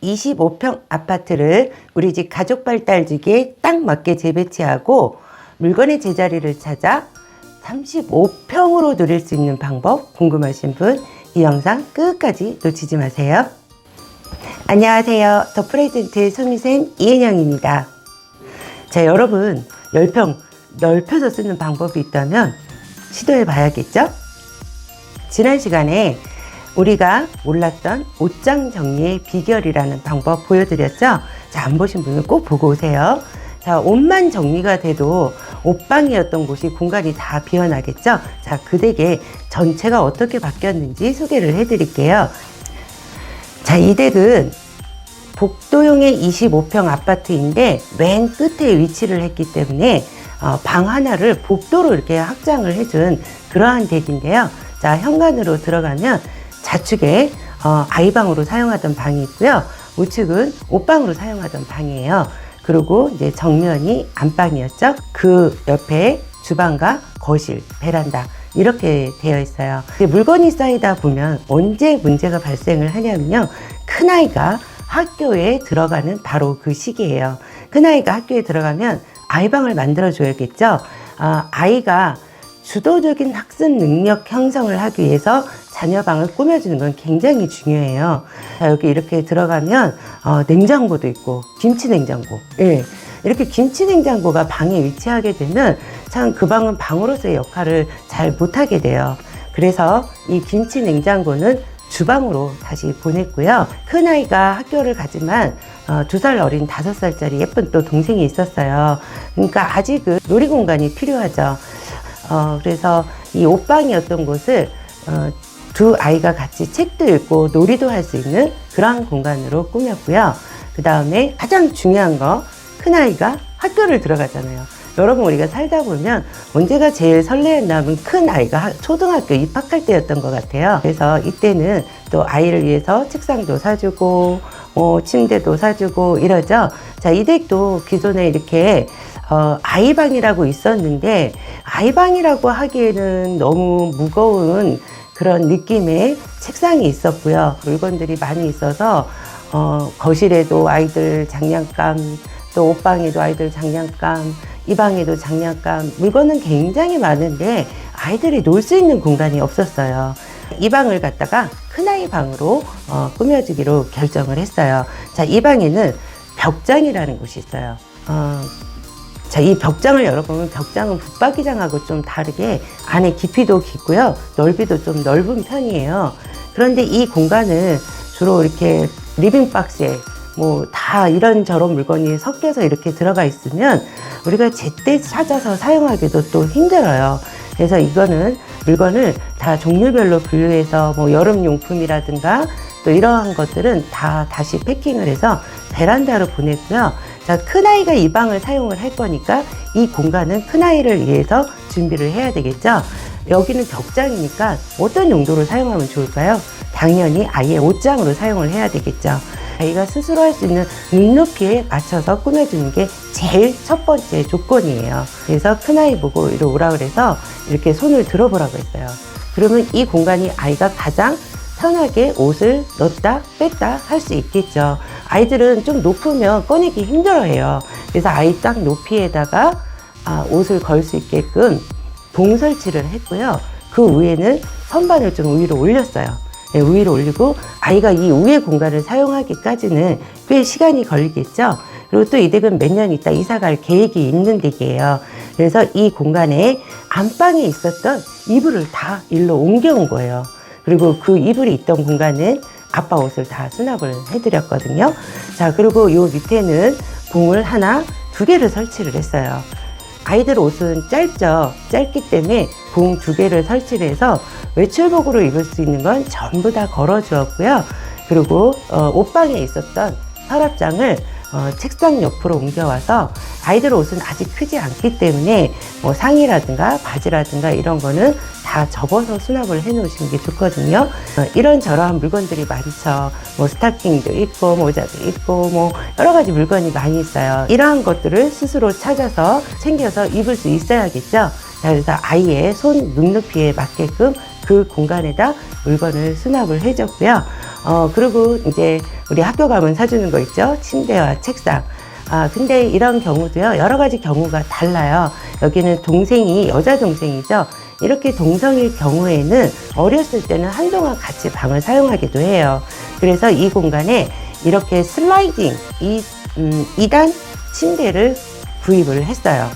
25평 아파트를 우리 집 가족 발달지기에 딱 맞게 재배치하고 물건의 제자리를 찾아 35평으로 누릴 수 있는 방법 궁금하신 분 이 영상 끝까지 놓치지 마세요. 안녕하세요. 더 프레젠트의 소미쌤 이은영입니다. 자, 여러분 10평 넓혀서 쓰는 방법이 있다면 시도해 봐야겠죠? 지난 시간에 우리가 몰랐던 옷장 정리의 비결이라는 방법 보여드렸죠? 자, 안 보신 분은 꼭 보고 오세요. 자, 옷만 정리가 돼도 옷방이었던 곳이 공간이 다 비어나겠죠? 자, 그 댁에 전체가 어떻게 바뀌었는지 소개를 해드릴게요. 자, 이 댁은 복도형의 25평 아파트인데 맨 끝에 위치를 했기 때문에 방 하나를 복도로 이렇게 확장을 해준 그러한 댁인데요. 자, 현관으로 들어가면 좌측에 아이방으로 사용하던 방이 있고요. 우측은 옷방으로 사용하던 방이에요. 그리고 이제 정면이 안방이었죠. 그 옆에 주방과 거실, 베란다 이렇게 되어 있어요. 물건이 쌓이다 보면 언제 문제가 발생을 하냐면요. 큰아이가 학교에 들어가는 바로 그 시기예요. 큰아이가 학교에 들어가면 아이방을 만들어 줘야겠죠. 아이가 주도적인 학습 능력 형성을 하기 위해서 자녀방을 꾸며주는 건 굉장히 중요해요. 자, 여기 이렇게 들어가면 냉장고도 있고 김치 냉장고. 예. 이렇게 김치 냉장고가 방에 위치하게 되면 참 그 방은 방으로서의 역할을 잘 못하게 돼요. 그래서 이 김치 냉장고는 주방으로 다시 보냈고요. 큰아이가 학교를 가지만 2살 어린 5살짜리 예쁜 또 동생이 있었어요. 그러니까 아직은 놀이 공간이 필요하죠. 그래서 이 옷방이었던 곳을 두 아이가 같이 책도 읽고 놀이도 할 수 있는 그런 공간으로 꾸몄고요. 그 다음에 가장 중요한 거, 큰아이가 학교를 들어가잖아요. 여러분, 우리가 살다 보면 언제가 제일 설레었나 하면 큰아이가 초등학교 입학할 때였던 것 같아요. 그래서 이때는 또 아이를 위해서 책상도 사주고 침대도 사주고 이러죠. 자, 이 댁도 기존에 이렇게 아이방이라고 있었는데 아이방이라고 하기에는 너무 무거운 그런 느낌의 책상이 있었고요. 물건들이 많이 있어서 거실에도 아이들 장난감, 또 옷방에도 아이들 장난감, 이 방에도 장난감, 물건은 굉장히 많은데 아이들이 놀 수 있는 공간이 없었어요. 이 방을 갖다가 큰아이 방으로 꾸며주기로 결정을 했어요. 자, 이 방에는 벽장이라는 곳이 있어요. 자, 이 벽장을 열어보면 벽장은 붙박이장하고 좀 다르게 안에 깊이도 깊고요. 넓이도 좀 넓은 편이에요. 그런데 이 공간은 주로 이렇게 리빙박스에 뭐 다 이런저런 물건이 섞여서 이렇게 들어가 있으면 우리가 제때 찾아서 사용하기도 또 힘들어요. 그래서 이거는 물건을 다 종류별로 분류해서 뭐 여름용품이라든가 또 이러한 것들은 다 다시 패킹을 해서 베란다로 보냈고요. 자, 큰아이가 이 방을 사용을 할 거니까 이 공간은 큰아이를 위해서 준비를 해야 되겠죠. 여기는 벽장이니까 어떤 용도로 사용하면 좋을까요? 당연히 아이의 옷장으로 사용을 해야 되겠죠. 아이가 스스로 할 수 있는 눈높이에 맞춰서 꾸며주는 게 제일 첫 번째 조건이에요. 그래서 큰아이 보고 이리 오라 그래서 이렇게 손을 들어보라고 했어요. 그러면 이 공간이 아이가 가장 편하게 옷을 넣었다 뺐다 할 수 있겠죠. 아이들은 좀 높으면 꺼내기 힘들어해요. 그래서 아이 딱 높이에다가 옷을 걸 수 있게끔 봉 설치를 했고요. 그 위에는 선반을 좀 위로 올렸어요. 네, 위로 올리고 아이가 이 위에 공간을 사용하기까지는 꽤 시간이 걸리겠죠. 그리고 또 이 댁은 몇 년 있다 이사 갈 계획이 있는 댁이에요. 그래서 이 공간에 안방에 있었던 이불을 다 일로 옮겨온 거예요. 그리고 그 이불이 있던 공간은 아빠 옷을 다 수납을 해드렸거든요. 자, 그리고 요 밑에는 봉을 하나, 2개를 설치를 했어요. 아이들 옷은 짧죠. 짧기 때문에 봉 2개를 설치를 해서 외출복으로 입을 수 있는 건 전부 다 걸어 주었고요. 그리고 옷방에 있었던 서랍장을 책상 옆으로 옮겨와서 아이들 옷은 아직 크지 않기 때문에 뭐 상의라든가 바지라든가 이런 거는 다 접어서 수납을 해 놓으시는 게 좋거든요. 이런저런 물건들이 많죠. 뭐 스타킹도 있고 모자도 있고 뭐 여러 가지 물건이 많이 있어요. 이러한 것들을 스스로 찾아서 챙겨서 입을 수 있어야겠죠. 자, 그래서 아이의 손 눈높이에 맞게끔 그 공간에다 물건을 수납을 해줬고요. 그리고 이제 우리 학교 가면 사주는 거 있죠? 침대와 책상. 근데 이런 경우도요, 여러 가지 경우가 달라요. 여기는 동생이, 여자 동생이죠. 이렇게 동성일 경우에는 어렸을 때는 한동안 같이 방을 사용하기도 해요. 그래서 이 공간에 이렇게 슬라이딩, 2단 침대를 구입을 했어요.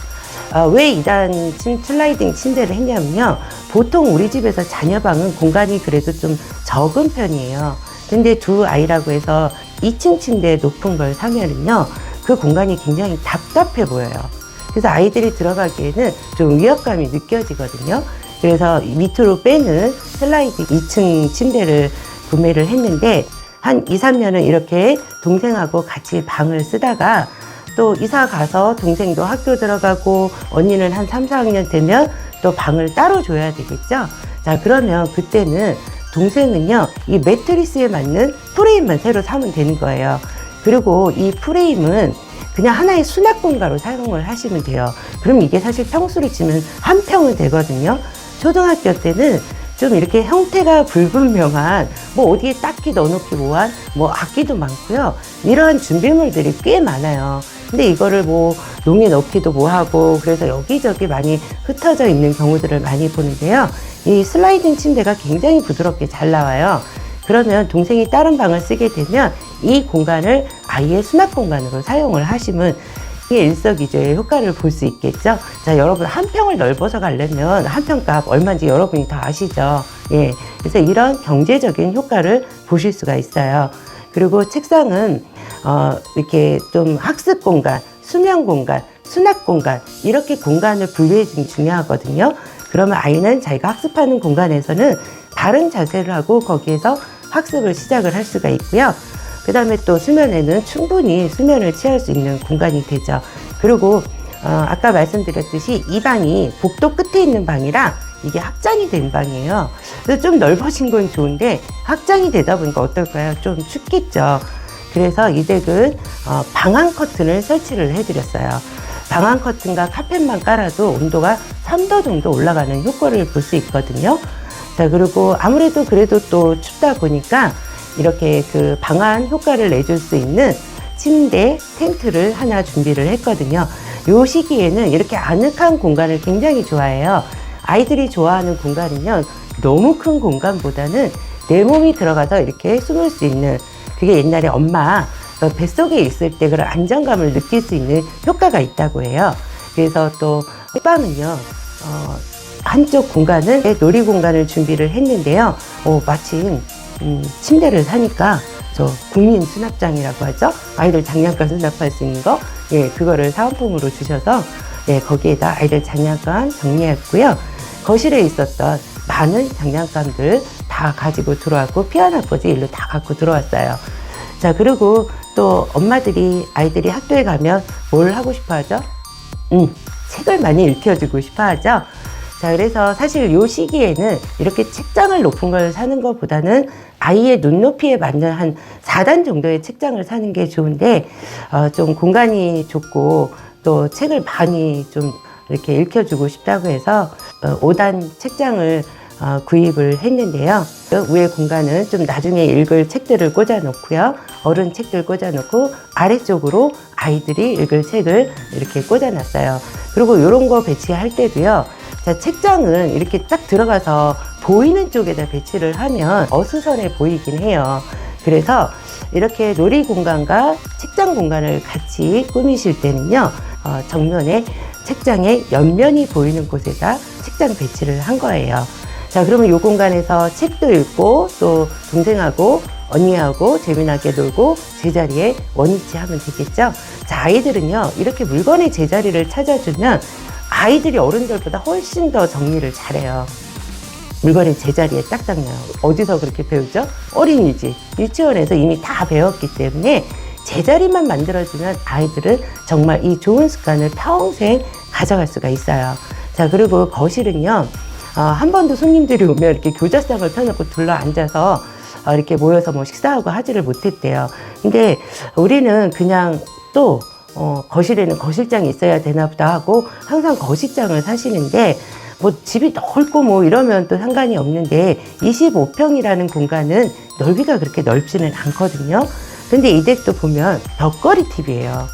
왜 2단 슬라이딩 침대를 했냐면요. 보통 우리 집에서 자녀방은 공간이 그래도 좀 적은 편이에요. 근데 두 아이라고 해서 2층 침대 높은 걸 사면은요, 그 공간이 굉장히 답답해 보여요. 그래서 아이들이 들어가기에는 좀 위압감이 느껴지거든요. 그래서 밑으로 빼는 슬라이딩 2층 침대를 구매를 했는데, 한 2, 3년은 이렇게 동생하고 같이 방을 쓰다가 또 이사 가서 동생도 학교 들어가고 언니는 한 3, 4학년 되면 또 방을 따로 줘야 되겠죠. 자, 그러면 그때는 동생은요, 이 매트리스에 맞는 프레임만 새로 사면 되는 거예요. 그리고 이 프레임은 그냥 하나의 수납 공간으로 사용을 하시면 돼요. 그럼 이게 사실 평수를 치면 한 평은 되거든요. 초등학교 때는 좀 이렇게 형태가 불분명한, 뭐 어디에 딱히 넣어놓기 뭐한, 뭐 악기도 많고요. 이러한 준비물들이 꽤 많아요. 근데 이거를 뭐 농에 넣기도 뭐하고, 그래서 여기저기 많이 흩어져 있는 경우들을 많이 보는데요. 이 슬라이딩 침대가 굉장히 부드럽게 잘 나와요. 그러면 동생이 다른 방을 쓰게 되면 이 공간을 아이의 수납 공간으로 사용을 하시면 이게 일석이조의 효과를 볼 수 있겠죠. 자, 여러분, 한 평을 넓어서 가려면 한 평값 얼마인지 여러분이 다 아시죠. 예. 그래서 이런 경제적인 효과를 보실 수가 있어요. 그리고 책상은 이렇게 좀 학습 공간, 수면 공간, 수납 공간, 이렇게 공간을 분류해주는 게 중요하거든요. 그러면 아이는 자기가 학습하는 공간에서는 바른 자세를 하고 거기에서 학습을 시작을 할 수가 있고요. 그 다음에 또 수면에는 충분히 수면을 취할 수 있는 공간이 되죠. 그리고 아까 말씀드렸듯이 이 방이 복도 끝에 있는 방이라 이게 확장이 된 방이에요. 그래서 좀 넓어진 건 좋은데 확장이 되다 보니까 어떨까요? 좀 춥겠죠. 그래서 이 댁은 방안 커튼을 설치를 해드렸어요. 방안 커튼과 카펫만 깔아도 온도가 3도 정도 올라가는 효과를 볼 수 있거든요. 자, 그리고 아무래도 그래도 또 춥다 보니까 이렇게 그 방안 효과를 내줄 수 있는 침대, 텐트를 하나 준비를 했거든요. 요 시기에는 이렇게 아늑한 공간을 굉장히 좋아해요. 아이들이 좋아하는 공간은요, 너무 큰 공간보다는 내 몸이 들어가서 이렇게 숨을 수 있는, 그게 옛날에 엄마 뱃속에 있을 때 그런 안정감을 느낄 수 있는 효과가 있다고 해요. 그래서 또 빵은요, 한쪽 공간은 놀이 공간을 준비를 했는데요. 마침 침대를 사니까 저 국민 수납장이라고 하죠. 아이들 장난감 수납할 수 있는 거, 예, 그거를 사은품으로 주셔서 예, 거기에다 아이들 장난감 정리했고요. 거실에 있었던 많은 장난감들 다 가지고 들어왔고 피아노까지 일로 다 갖고 들어왔어요. 자, 그리고 또 엄마들이 아이들이 학교에 가면 뭘 하고 싶어 하죠? 책을 많이 읽혀주고 싶어 하죠. 자, 그래서 사실 요 시기에는 이렇게 책장을 높은 걸 사는 것보다는 아이의 눈높이에 맞는 한 4단 정도의 책장을 사는 게 좋은데, 좀 공간이 좁고 또 책을 많이 좀 이렇게 읽혀주고 싶다고 해서 5단 책장을 구입을 했는데요. 위에 공간은 좀 나중에 읽을 책들을 꽂아 놓고요. 어른 책들 꽂아 놓고 아래쪽으로 아이들이 읽을 책을 이렇게 꽂아 놨어요. 그리고 이런 거 배치할 때도요. 자, 책장은 이렇게 딱 들어가서 보이는 쪽에다 배치를 하면 어수선해 보이긴 해요. 그래서 이렇게 놀이 공간과 책장 공간을 같이 꾸미실 때는요, 정면에 책장의 옆면이 보이는 곳에다 책장 배치를 한 거예요. 자, 그러면 이 공간에서 책도 읽고 또 동생하고 언니하고 재미나게 놀고 제자리에 원위치 하면 되겠죠. 자, 아이들은요, 이렇게 물건의 제자리를 찾아주면 아이들이 어른들보다 훨씬 더 정리를 잘해요. 물건의 제자리에 딱딱 놔요. 어디서 그렇게 배우죠? 어린이집, 유치원에서 이미 다 배웠기 때문에 제자리만 만들어주면 아이들은 정말 이 좋은 습관을 평생 가져갈 수가 있어요. 자, 그리고 거실은요, 한 번도 손님들이 오면 이렇게 교자상을 펴놓고 둘러 앉아서 이렇게 모여서 뭐 식사하고 하지를 못했대요. 근데 우리는 그냥 또 거실에는 거실장이 있어야 되나 보다 하고 항상 거실장을 사시는데, 뭐 집이 넓고 뭐 이러면 또 상관이 없는데 25평이라는 공간은 넓이가 그렇게 넓지는 않거든요. 근데 이 댁도 보면 벽걸이 TV예요.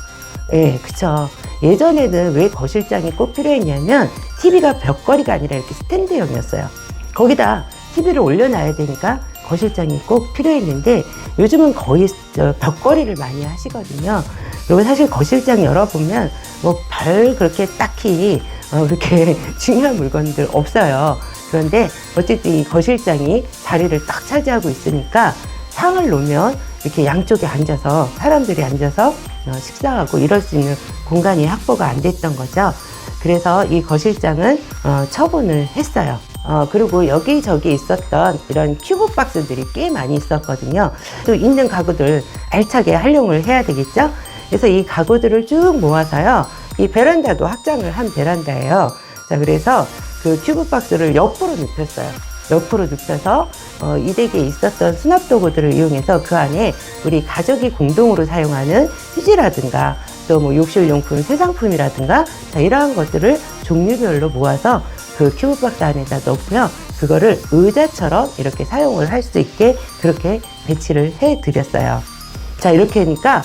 예, 그쵸. 예전에는 왜 거실장이 꼭 필요했냐면 TV가 벽걸이가 아니라 이렇게 스탠드형이었어요. 거기다 TV를 올려놔야 되니까 거실장이 꼭 필요했는데 요즘은 거의 벽걸이를 많이 하시거든요. 그리고 사실 거실장 열어보면 뭐 별 그렇게 딱히 그렇게 중요한 물건들 없어요. 그런데 어쨌든 이 거실장이 자리를 딱 차지하고 있으니까 상을 놓으면 이렇게 양쪽에 앉아서 사람들이 앉아서 식사하고 이럴 수 있는 공간이 확보가 안 됐던 거죠. 그래서 이 거실장은 처분을 했어요. 그리고 여기저기 있었던 이런 큐브 박스들이 꽤 많이 있었거든요. 또 있는 가구들 알차게 활용을 해야 되겠죠. 그래서 이 가구들을 쭉 모아서요. 이 베란다도 확장을 한 베란다예요. 자, 그래서 그 큐브 박스를 옆으로 눕혔어요. 옆으로 눕혀서 이 댁에 있었던 수납 도구들을 이용해서 그 안에 우리 가족이 공동으로 사용하는 휴지라든가 또 뭐 욕실용품, 새상품이라든가 자, 이러한 것들을 종류별로 모아서 그 큐브 박스 안에다 넣고요. 그거를 의자처럼 이렇게 사용을 할 수 있게 그렇게 배치를 해 드렸어요. 자, 이렇게 하니까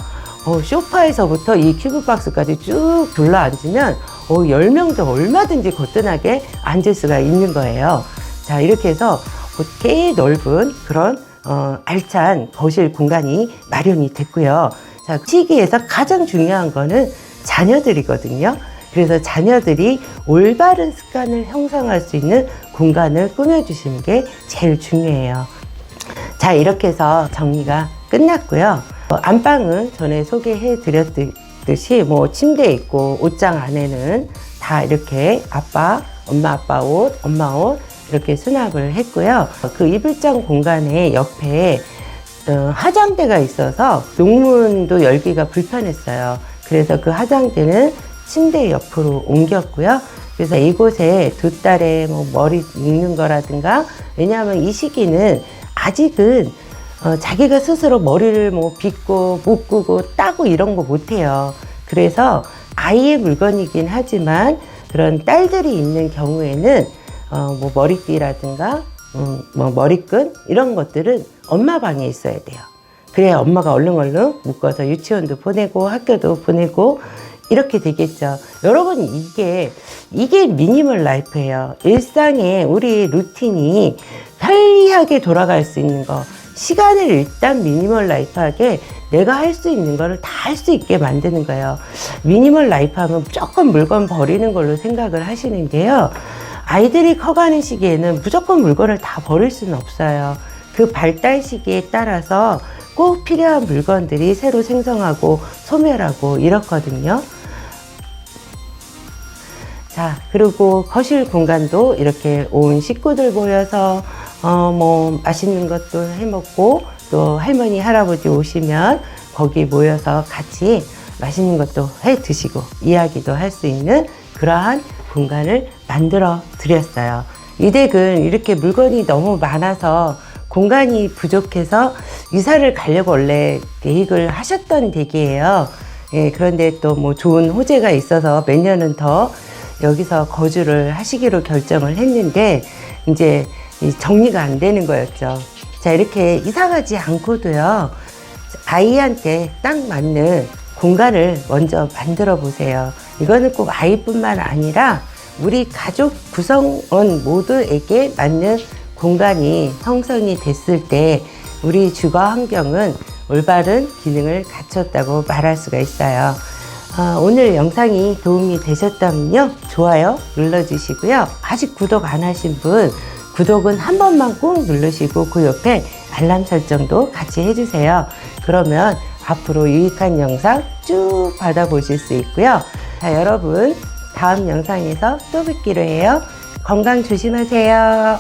소파에서부터 이 큐브 박스까지 쭉 둘러 앉으면 10명도 얼마든지 거뜬하게 앉을 수가 있는 거예요. 자, 이렇게 해서 꽤 넓은 그런 알찬 거실 공간이 마련이 됐고요. 자, 시기에서 가장 중요한 거는 자녀들이거든요. 그래서 자녀들이 올바른 습관을 형성할 수 있는 공간을 꾸며주시는 게 제일 중요해요. 자, 이렇게 해서 정리가 끝났고요. 안방은 전에 소개해 드렸듯이 뭐 침대 있고 옷장 안에는 다 이렇게 엄마 아빠 옷, 엄마 옷 이렇게 수납을 했고요. 그 이불장 공간에 옆에 화장대가 있어서 농문도 열기가 불편했어요. 그래서 그 화장대는 침대 옆으로 옮겼고요. 그래서 이곳에 두 딸의 뭐 머리 묶는 거라든가, 왜냐하면 이 시기는 아직은 자기가 스스로 머리를 뭐 빗고 묶고 따고 이런 거 못해요. 그래서 아이의 물건이긴 하지만 그런 딸들이 있는 경우에는 뭐 머리띠라든가 뭐 머리끈 이런 것들은 엄마 방에 있어야 돼요. 그래야 엄마가 얼른 묶어서 유치원도 보내고 학교도 보내고 이렇게 되겠죠. 여러분, 이게 미니멀 라이프예요. 일상에 우리 루틴이 편리하게 돌아갈 수 있는 거, 시간을 일단 미니멀 라이프하게 내가 할 수 있는 거를 다 할 수 있게 만드는 거예요. 미니멀 라이프 하면 무조건 물건 버리는 걸로 생각을 하시는데요. 아이들이 커가는 시기에는 무조건 물건을 다 버릴 수는 없어요. 그 발달 시기에 따라서 꼭 필요한 물건들이 새로 생성하고 소멸하고 이렇거든요. 자, 그리고 거실 공간도 이렇게 온 식구들 모여서 뭐 맛있는 것도 해 먹고 또 할머니 할아버지 오시면 거기 모여서 같이 맛있는 것도 해 드시고 이야기도 할 수 있는 그러한 공간을 만들어 드렸어요. 이 댁은 이렇게 물건이 너무 많아서 공간이 부족해서 이사를 가려고 원래 계획을 하셨던 댁이에요. 예, 그런데 또 뭐 좋은 호재가 있어서 몇 년은 더 여기서 거주를 하시기로 결정을 했는데 이제 정리가 안 되는 거였죠. 자, 이렇게 이사 가지 않고도요, 아이한테 딱 맞는 공간을 먼저 만들어 보세요. 이거는 꼭 아이뿐만 아니라 우리 가족 구성원 모두에게 맞는 공간이 형성이 됐을 때 우리 주거 환경은 올바른 기능을 갖췄다고 말할 수가 있어요. 오늘 영상이 도움이 되셨다면요, 좋아요 눌러주시고요. 아직 구독 안 하신 분 구독은 한 번만 꾹 누르시고 그 옆에 알람 설정도 같이 해주세요. 그러면 앞으로 유익한 영상 쭉 받아보실 수 있고요. 자, 여러분 다음 영상에서 또 뵙기로 해요. 건강 조심하세요.